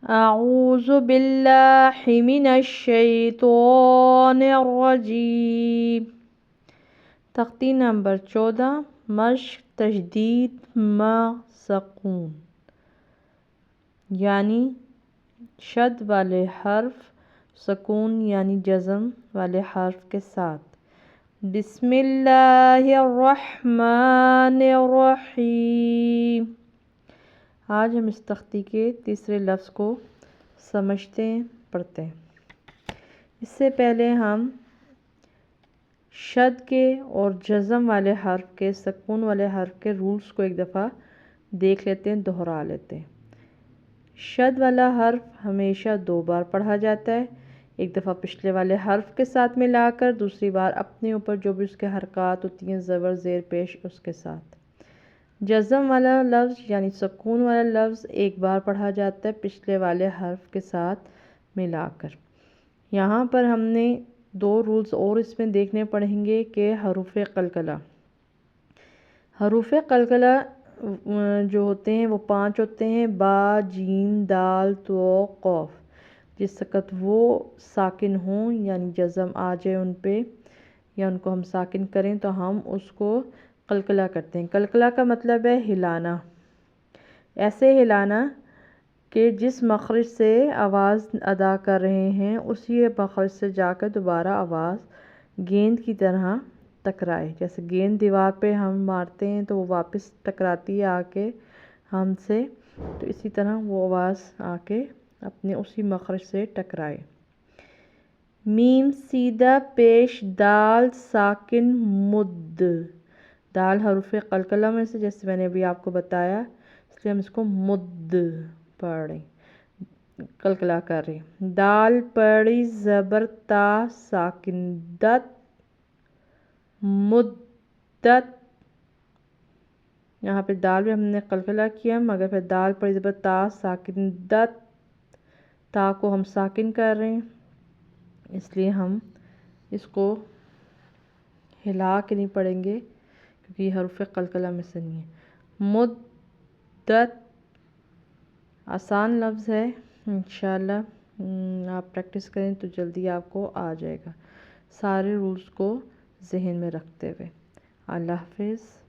اعوذ باللہ من الشیطان الرجیم۔ تختی نمبر 14 مشق تشدید سکون، یعنی شد والے حرف سکون یعنی جزم والے حرف کے ساتھ۔ بسم اللہ الرحمن الرحیم۔ آج ہم اس تختی کے تیسرے لفظ کو سمجھتے ہیں، پڑھتے ہیں۔ اس سے پہلے ہم شد کے اور جزم والے حرف کے، سکون والے حرف کے رولز کو ایک دفعہ دیکھ لیتے ہیں، دہرا لیتے ہیں۔ شد والا حرف ہمیشہ 2 بار پڑھا جاتا ہے، ایک دفعہ پچھلے والے حرف کے ساتھ ملا کر، دوسری بار اپنے اوپر جو بھی اس کے حرکات ہوتی ہیں، زبر زیر پیش، اس کے ساتھ۔ جزم والا لفظ یعنی سکون والا لفظ 1 بار پڑھا جاتا ہے پچھلے والے حرف کے ساتھ ملا کر۔ یہاں پر ہم نے 2 رولز اور اس میں دیکھنے پڑیں گے کہ حروف قلقلہ۔ حروف قلقلہ جو ہوتے ہیں وہ 5 ہوتے ہیں: با، جیم، دال، تو، قاف۔ جس وقت وہ ساکن ہوں یعنی جزم آ جائے ان پہ یا ان کو ہم ساکن کریں تو ہم اس کو قلقلہ کرتے ہیں۔ قلقلہ کا مطلب ہے ہلانا، ایسے ہلانا کہ جس مخرج سے آواز ادا کر رہے ہیں اسی مخرج سے جا کر دوبارہ آواز گیند کی طرح ٹکرائے۔ جیسے گیند دیوار پہ ہم مارتے ہیں تو وہ واپس ٹکراتی ہے آ کے ہم سے، تو اسی طرح وہ آواز آ کے اپنے اسی مخرج سے ٹکرائے۔ میم سیدھا پیش دال ساکن مد۔ دال حروف قلقلہ میں سے، جیسے میں نے ابھی آپ کو بتایا، اس لیے ہم اس کو مد پڑھ رہے ہیں، قلقلہ کر رہے ہیں۔ دال پڑی زبر تا ساکن دت مدت۔ یہاں پہ دال بھی ہم نے قلقلہ کیا، مگر پھر دال پڑی زبر تا ساکن دت، تا کو ہم ساکن کر رہے ہیں، اس لیے ہم اس کو ہلا کے نہیں پڑھیں گے کیونکہ یہ حروف قلقلہ میں سے نہیں ہے۔ مدت آسان لفظ ہے، انشاءاللہ آپ پریکٹس کریں تو جلدی آپ کو آ جائے گا، سارے رولز کو ذہن میں رکھتے ہوئے۔ اللہ حافظ۔